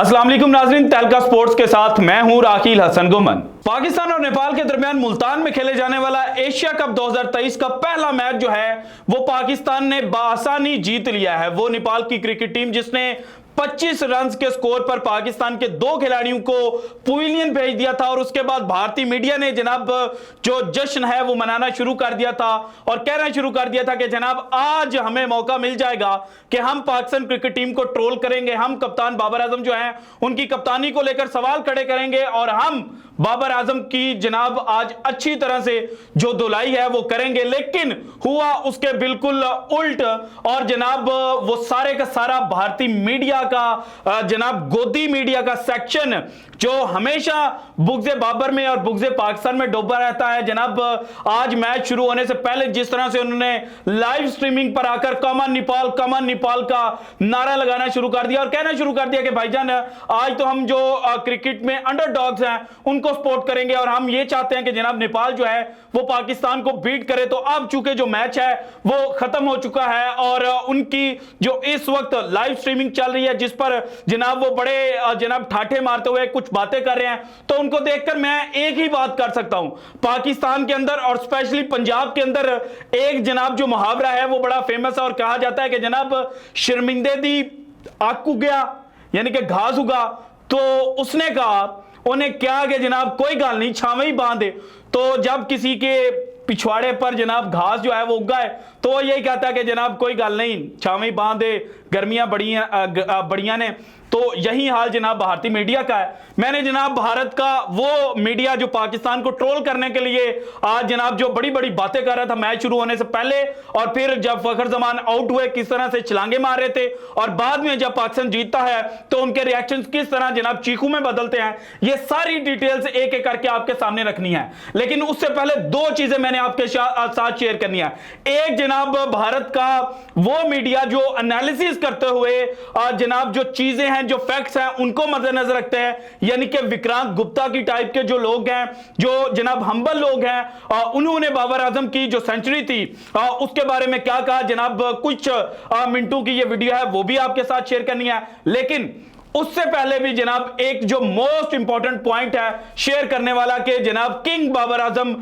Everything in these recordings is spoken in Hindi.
अस्सलाम वालेकुम नाज़रीन, तहलका स्पोर्ट्स के साथ मैं हूं राकील हसन गुमन। पाकिस्तान और नेपाल के दरमियान मुल्तान में खेले जाने वाला एशिया कप 2023 का पहला मैच जो है वो पाकिस्तान ने बासानी जीत लिया है। वो नेपाल की क्रिकेट टीम जिसने 25 रन के स्कोर पर पाकिस्तान के दो खिलाड़ियों को पवेलियन भेज दिया था और उसके बाद भारतीय मीडिया ने जनाब जो जश्न है वो मनाना शुरू कर दिया था और कहना शुरू कर दिया था कि जनाब आज हमें मौका मिल जाएगा कि हम पाकिस्तान क्रिकेट टीम को ट्रोल करेंगे, हम कप्तान बाबर आजम जो हैं उनकी कप्तानी को लेकर सवाल खड़े करेंगे और हम बाबर आजम की जनाब आज अच्छी तरह से जो धुलाई है वो करेंगे। लेकिन हुआ उसके बिल्कुल उल्ट और जनाब वो सारे का सारा भारतीय मीडिया का जनाब गोदी मीडिया का सेक्शन जो हमेशा बुग़्ज़े बाबर में और बुग़्ज़े पाकिस्तान में डूबा रहता है, जनाब आज मैच शुरू होने से पहले जिस तरह से उन्होंने लाइव स्ट्रीमिंग पर आकर कमान नेपाल का नारा लगाना शुरू कर दिया और कहना शुरू कर दिया कि भाईजान आज तो हम जो क्रिकेट में अंडरडॉग्स हैं उनको सपोर्ट करेंगे और हम ये चाहते हैं कि जनाब नेपाल जो है वो पाकिस्तान को बीट करे। तो अब चूंकि जो मैच है वो खत्म हो चुका है और उनकी जो इस वक्त लाइव स्ट्रीमिंग चल रही है जिस पर जनाब वो बड़े जनाब ठाठे मारते हुए कुछ बातें कर रहे हैं, तो उनको देखकर मैं एक ही बात कर सकता हूं। पाकिस्तान के अंदर और स्पेशली पंजाब के अंदर एक जनाब जो मुहावरा है वो बड़ा फेमस है और कहा जाता है कि जनाब शर्मिंदे दी आक उगया यानी कि घास उगा। तो उसने कहा उन्हें क्या कि जनाब कोई गाल नहीं छावे ही बांधे। तो जब किसी के पिछवाड़े पर जनाब घास जो है वो उगा है तो वो यही कहता है कि जनाब कोई गाल नहीं छावे बांधे, गर्मियां बढ़िया ने। तो यही हाल जनाब भारतीय मीडिया का है। मैंने जनाब भारत का वो मीडिया जो पाकिस्तान को ट्रोल करने के लिए आज जनाब जो बड़ी बड़ी बातें कर रहा था मैच शुरू होने से पहले और फिर जब फखर जमान आउट हुए किस तरह से छलांगे मार रहे थे और बाद में जब पाकिस्तान जीतता है तो उनके रिएक्शंस किस तरह जनाब चीखों में बदलते हैं, ये सारी डिटेल्स एक एक करके आपके सामने रखनी है। लेकिन उससे पहले दो चीजें मैंने आपके साथ शेयर करनी है। एक जनाब भारत का वो मीडिया जो एनालिसिस करते हुए जनाब जो चीजें हैं जो फैक्ट्स हैं उनको मद्देनजर रखते हैं, यानी कि विक्रांत गुप्ता की टाइप के जो लोग हैं जो जनाब हम्बल लोग हैं उन्होंने बाबर आजम की जो सेंचुरी थी उसके बारे में क्या कहा। जनाब कुछ मिनटों की ये वीडियो है वो भी आपके साथ शेयर करनी है। लेकिन उससे पहले भी जनाब एक जो मोस्ट इंपॉर्टेंट पॉइंट है शेयर करने वाला कि जनाब किंग बाबर आजम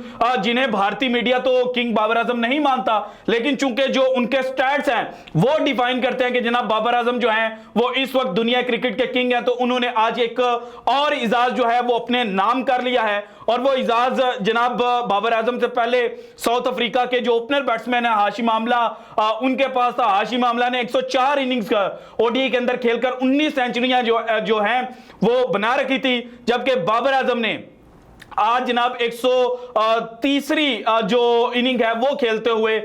जिन्हें भारतीय मीडिया तो किंग बाबर आजम नहीं मानता, लेकिन चूंकि जो उनके स्टैट्स हैं वो डिफाइन करते हैं कि जनाब बाबर आजम जो हैं वो इस वक्त दुनिया क्रिकेट के किंग हैं। तो उन्होंने आज एक और इजाज जो है वो अपने नाम कर लिया है और वो इजाज जनाब बाबर आजम से पहले साउथ अफ्रीका के जो ओपनर बैट्समैन है हाशिम आमला उनके पास था। हाशिम आमला ने 104 इनिंग्स का ओडीआई के अंदर खेलकर 19 सेंचुरियां जो हैं वो बना रखी थी, जबकि बाबर आजम ने आज जनाब 130वीं जो इनिंग है वो खेलते हुए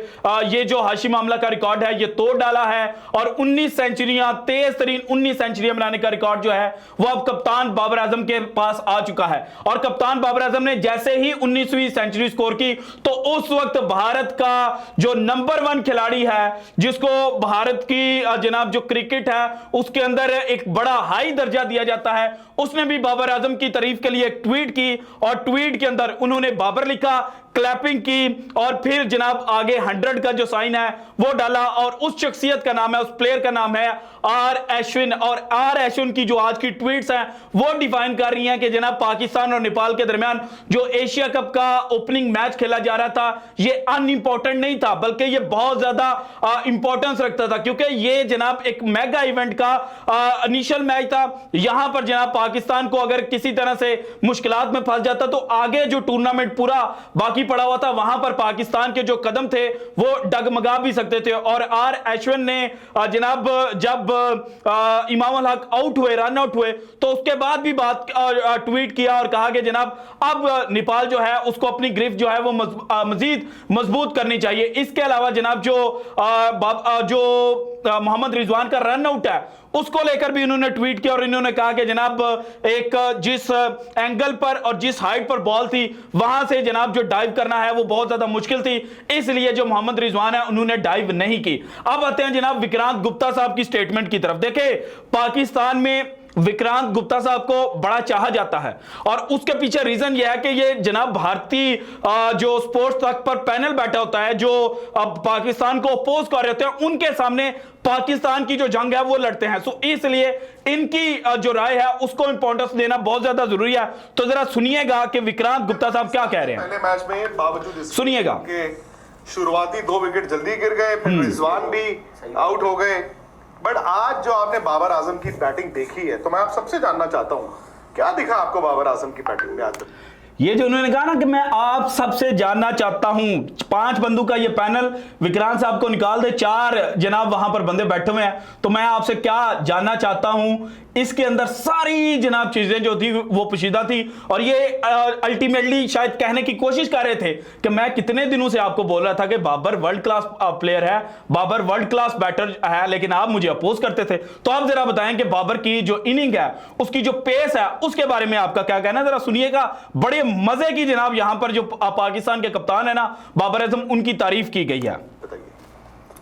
ये जो हाशिम आमला का रिकॉर्ड है ये तोड़ डाला है और 19 सेंचुरियां तेज तरीन 19 सेंचुरियां बनाने का रिकॉर्ड जो है वो अब कप्तान बाबर आजम के पास आ चुका है। और कप्तान बाबर आजम ने जैसे ही 19वीं सेंचुरी स्कोर की तो उस वक्त भारत का जो नंबर 1 खिलाड़ी है जिसको भारत की जनाब जो क्रिकेट है उसके अंदर एक बड़ा हाई दर्जा दिया जाता है, उसने भी बाबर आजम की तारीफ के लिए एक ट्वीट की और ट्वीट के अंदर उन्होंने बाबर लिखा, क्लैपिंग की और फिर जनाब आगे 100 का जो साइन है वो डाला और उस शख्सियत का नाम है उस प्लेयर का नाम है आर अश्विन। और आर अश्विन की जो आज की ट्वीट्स हैं वो डिफाइन कर रही हैं कि जनाब पाकिस्तान और नेपाल के दरमियान जो एशिया कप का ओपनिंग मैच खेला जा रहा था ये अनइंपॉर्टेंट नहीं था बल्कि ये बहुत ज्यादा इंपॉर्टेंस रखता था, क्योंकि ये जनाब एक मेगा इवेंट का इनिशियल मैच था। यहां पर जनाब पाकिस्तान को अगर किसी तरह से मुश्किलात में फंस जाता तो आगे जो टूर्नामेंट पूरा बाकी पड़ा हुआ था वहां पर पाकिस्तान के जो कदम थे वो डगमगा भी सकते थे। और आर अश्विन ने जनाब जब इमाम अल हक आउट हुए रन आउट हुए तो उसके बाद भी बात ट्वीट किया और कहा कि जनाब अब नेपाल जो है उसको अपनी गिरफ्त जो है वो मजीद मजबूत करनी चाहिए। इसके अलावा जनाब जो मोहम्मद रिजवान का रन आउट है उसको लेकर भी उन्होंने ट्वीट किया और इन्होंने कहा कि जनाब एक जिस एंगल पर और जिस हाइट पर बॉल थी वहां से जनाब जो डाइव करना है वो बहुत ज्यादा मुश्किल थी, इसलिए जो मोहम्मद रिजवान है उन्होंने डाइव नहीं की। अब आते हैं जनाब विक्रांत गुप्ता साहब की स्टेटमेंट की तरफ। देखें पाकिस्तान में विक्रांत गुप्ता साहब को बड़ा चाहा जाता है और उसके पीछे रीजन यह है कि ये जनाब भारतीय जो स्पोर्ट्स तक पर पैनल बैठा होता है, जो अब पाकिस्तान को अपोज कर रहे होते हैं, उनके सामने पाकिस्तान की जो जंग है वो लड़ते हैं। सो इसलिए इनकी जो राय है उसको इंपॉर्टेंस देना बहुत ज्यादा जरूरी है। तो जरा सुनिएगा कि विक्रांत गुप्ता साहब क्या कह रहे हैं। पहले मैच में बावजूद सुनिएगा शुरुआती 2 विकेट जल्दी गिर गए, फिर रिजवान भी आउट हो गए, बट आज जो आपने बाबर आजम की बैटिंग देखी है, तो मैं आप सबसे जानना चाहता हूं क्या दिखा आपको बाबर आजम की बैटिंग में आज तक? ये जो उन्होंने कहा ना कि मैं आप सबसे जानना चाहता हूं, 5 बंदों का ये पैनल, विक्रांत साहब को निकाल दे, 4 जनाब वहां पर बंदे बैठे हुए हैं, तो मैं आपसे क्या जानना चाहता हूं, इसके अंदर सारी जनाब चीजें जो थी वो पोशीदा थी। और ये अल्टीमेटली शायद कहने की कोशिश कर रहे थे कि मैं कितने दिनों से आपको बोल रहा था कि बाबर वर्ल्ड क्लास प्लेयर है, बाबर वर्ल्ड क्लास बैटर है, लेकिन आप मुझे अपोज करते थे। तो आप जरा बताएं कि बाबर की जो इनिंग है, उसकी जो पेस है, उसके बारे में आपका क्या कहना है, जरा सुनिएगा। बड़े मजे की जनाब यहां पर जो पाकिस्तान के कप्तान है ना बाबर आजम, उनकी तारीफ की गई है।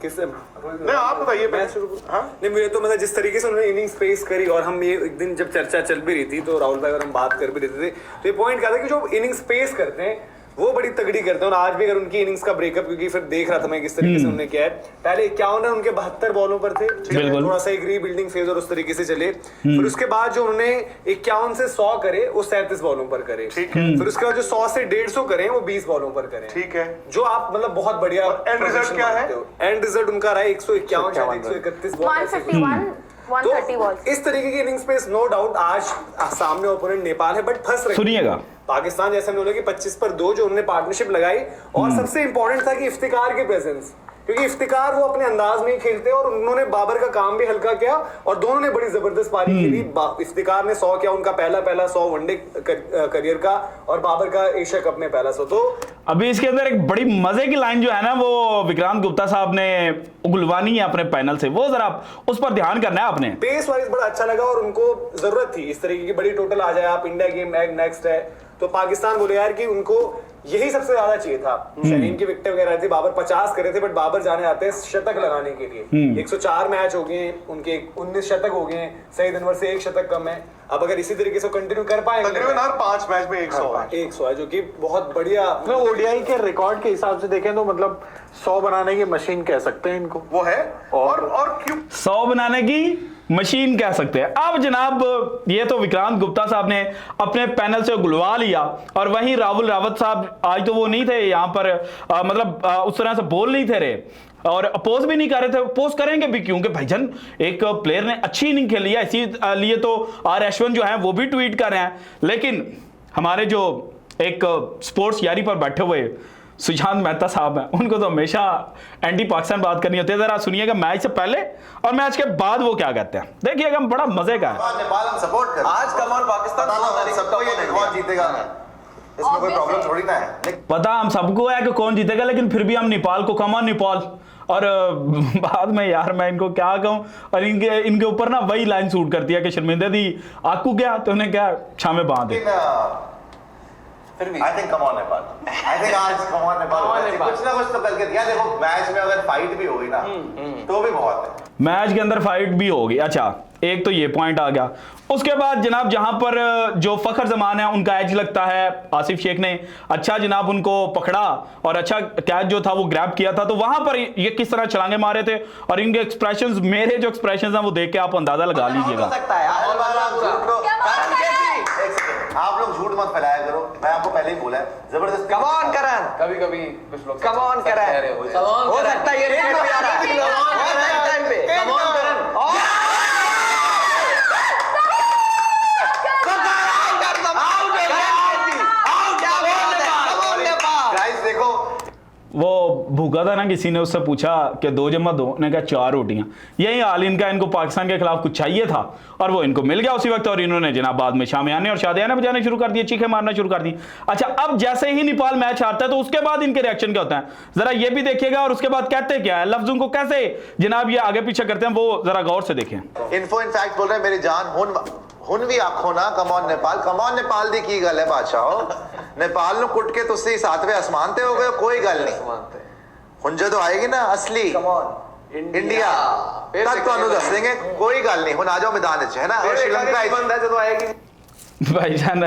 किससे? नहीं, आप बताइए। मैं शुरू नहीं, मुझे तो मतलब जिस तरीके से उन्होंने इनिंग्स पेश करी, और हम ये एक दिन जब चर्चा चल भी रही थी तो राहुल भाई और हम बात कर भी रहे थे, तो ये पॉइंट क्या था कि जो इनिंग्स पेश करते हैं वो बड़ी तगड़ी करते हैं। और आज भी अगर उनकी इनिंग्स का ब्रेकअप, क्योंकि फिर देख रहा था मैं किस तरीके से उन्होंने किया है, पहले 51 रन उनके 72 बॉलों पर थे, थोड़ा सा एक रीबिल्डिंग फेज और उस तरीके से चले। फिर उसके बाद जो उन्होंने 51 से 100 करे वो 37 बॉलों पर करे, ठीक है। फिर उसके बाद जो 100 से 150 करे वो 20 बॉलों पर करे, ठीक है, जो आप मतलब बहुत बढ़िया। एंड रिजल्ट क्या है? एंड रिजल्ट उनका रहा 151 131 बॉल। इस तरीके की इनिंग्स पे नो डाउट आज सामने ओपोनेंट नेपाल है, बट फंस रहे। सुनिएगा पाकिस्तान जैसे हमने बोला कि 25 पर 2 जो उन्होंने पार्टनरशिप लगाई, और सबसे इंपॉर्टेंट था कि इफ्तिकार की प्रेजेंस, क्योंकि इफ्तिकार वो अपने अंदाज में ही खेलते हैं और उन्होंने बाबर का काम भी हल्का किया और दोनों ने बड़ी जबरदस्त पारी खेली। इफ्तिकार ने 100 किया, उनका पहला 100 वनडे करियर का, और बाबर का एशिया कप में पहला 100। तो अभी इसके अंदर एक बड़ी मजे की लाइन जो है ना वो विक्रांत गुप्ता साहब ने उगलवानी है अपने पैनल से, वो जरा उस पर ध्यान करना है आपने। पेस वाइज बड़ा अच्छा लगा और उनको जरूरत थी इस तरीके की बड़ी टोटल आ जाए। आप इंडिया गेम नेक्स्ट है तो पाकिस्तान बोले यार कि उनको यही सबसे ज्यादा चाहिए था। शहीन की विकेट वगैरह थी, बाबर 50 करे थे, बट बाबर जाने आते हैं शतक लगाने के लिए। 104 मैच हो गए उनके, 19 शतक हो गए, सईद अनवर से 1 शतक कम है। अब अगर इसी तरीके से कंटिन्यू कर पाएंगे, तकरीबन हर 5 मैच में 100 है, जो कि बहुत बढ़िया। ओडीआई के रिकॉर्ड के हिसाब से देखें तो मतलब 100 बनाने की मशीन कह सकते हैं इनको, वो है। और क्यों 100 बनाने की मशीन कह सकते हैं। अब जनाब ये तो विक्रांत गुप्ता साहब ने अपने पैनल से गुलवा लिया, और वहीं राहुल रावत साहब आज तो वो नहीं थे यहाँ पर, मतलब उस तरह से बोल नहीं थे रहे और अपोज भी नहीं कर रहे थे। अपोज करेंगे भी क्योंकि भाईजान एक प्लेयर ने अच्छी इनिंग खेली है, इसीलिए तो आर यशवंत जो है वो भी ट्वीट कर रहे हैं। लेकिन हमारे जो एक स्पोर्ट्स यारी पर बैठे हुए सुशांत मेहता साहब हैं, उनको तो हमेशा एंटी पाकिस्तान बात करनी होती है। जरा सुनिएगा मैच से पहले और मैच के बाद वो क्या कहते हैं, देखिएगा, बड़ा मजे का है। नेपाल हम सपोर्ट कर, आज कमान पाकिस्तान सबको ये कौन जीतेगा, इसमें कोई प्रॉब्लम थोड़ी ना है। पता हम सबको है कि कौन जीतेगा, लेकिन फिर भी हम नेपाल को, कमान नेपाल। और बाद में यार मैं इनको क्या कहूं, और इनके ऊपर ना वही लाइन सूट करती है कि शर्मिंदा दी आकू गया तो उन्हें क्या छामे बांध। फिर भी I think come on Nepal, I think आज कम ऑन नेपाल कुछ ना कुछ तो करके दिया। देखो मैच में अगर फाइट भी होगी ना तो भी बहुत है, मैच के अंदर फाइट भी होगी। अच्छा, एक तो ये पॉइंट आ गया। उसके बाद जनाब जहां पर जो फखर जमान है उनका एज लगता है, आसिफ शेख ने अच्छा जनाब उनको पकड़ा और अच्छा कैच जो था वो ग्रैब किया था, तो वहां पर ये किस तरह छलांगे मारे थे और इनके एक्सप्रेशंस, मेरे जो एक्सप्रेशंस हैं वो देख के आप अंदाजा लगा लीजिएगा। आप लोग झूठ मत फैलाया करो, मैं आपको पहले ही बोला है, जबरदस्त कम ऑन करण, कभी कभी कुछ लोग कम ऑन करण हो सकता है, ये रिकॉर्ड पे आ रहा है, टाइम पे कम ऑन करण वो भूखा था ना, किसी ने उससे पूछा कि 2 जमा 2, ने कहा 4 रोटियां। यही हाल इनका, इनको पाकिस्तान के खिलाफ कुछ चाहिए था और वो इनको मिल गया उसी वक्त, और इन्होंने जनाब बाद में शामियाने और शादियाने बजाने शुरू कर दिए, चीखें मारना शुरू कर दी। अच्छा, अब जैसे ही नेपाल मैच हारता है तो उसके बाद इनके रिएक्शन क्या होता है जरा ये भी देखिएगा, और उसके बाद कहते क्या है, लफ्जों को कैसे जनाब ये आगे पीछे करते हैं वो जरा गौर से देखें। इन्फो इनफैक्ट बोल रहे हैं मेरी जान हुन भी आखो ना कमॉन नेपाल दी की गल है बादशाह, नेपाल नु कुट के तुसी 7वें आसमान ते हो गए, कोई गल नहीं। हुन जो आएगी ना असली इंडिया फिर तक ਤੁਹਾਨੂੰ ਦੱਸ देंगे कोई गल नहीं हुन आ जाओ मैदान च है ना और श्रीलंका बंदा जो आएगी भाईजान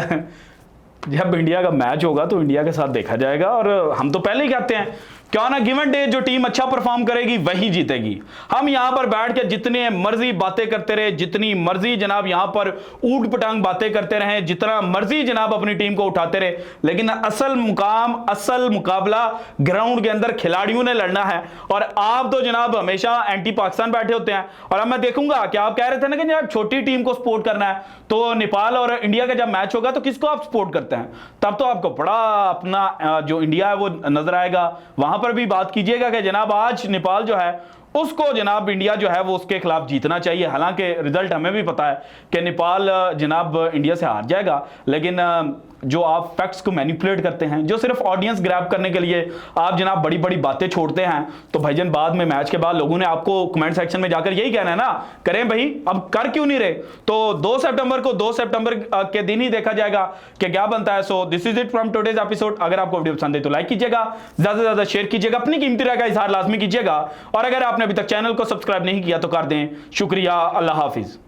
जब इंडिया का मैच होगा तो इंडिया के साथ देखा जाएगा और हम तो पहले ही कहते हैं क्यों ना गिवन डे जो टीम अच्छा परफॉर्म करेगी वही जीतेगी। हम यहां पर बैठ के जितने मर्जी बातें करते रहे, जितनी मर्जी जनाब यहां पर ऊट पटांग बातें करते रहे, जितना मर्जी जनाब अपनी टीम को उठाते रहे, लेकिन असल मुकाम असल मुकाबला ग्राउंड के अंदर खिलाड़ियों ने लड़ना है। और आप तो जनाब हमेशा एंटी पाकिस्तान बैठे होते हैं। और अब मैं देखूंगा कि आप कह रहे थे ना कि जब छोटी टीम को सपोर्ट करना है तो नेपाल और इंडिया का जब मैच होगा तो किसको आप सपोर्ट करते हैं, तब तो आपको बड़ा अपना जो इंडिया है वो नजर आएगा। वहां पर भी बात कीजिएगा कि जनाब आज नेपाल जो है उसको जनाब इंडिया जो है वो उसके खिलाफ जीतना चाहिए। हालांकि रिजल्ट हमें भी पता है कि नेपाल जनाब इंडिया से हार जाएगा, लेकिन जो आप फैक्ट्स को मैनिपुलेट करते हैं, जो सिर्फ ऑडियंस ग्रैब करने के लिए आप जनाब बड़ी बड़ी बातें छोड़ते हैं, तो भाईजान बाद में मैच के बाद लोगों ने आपको कमेंट सेक्शन में जाकर यही कहना है ना, करें भाई अब कर क्यों नहीं रहे। तो 2 सितंबर को 2 सितंबर के दिन ही देखा जाएगा कि क्या बनता है। So this is it from today's episode. अगर आपको वीडियो पसंद है तो लाइक कीजिएगा, ज्यादा से ज्यादा शेयर कीजिएगा, अपनी कीमती राय का इजहार लाजमी कीजिएगा, और अगर आपने अभी तक चैनल को सब्सक्राइब नहीं किया तो कर दें। शुक्रिया, अल्लाह हाफिज।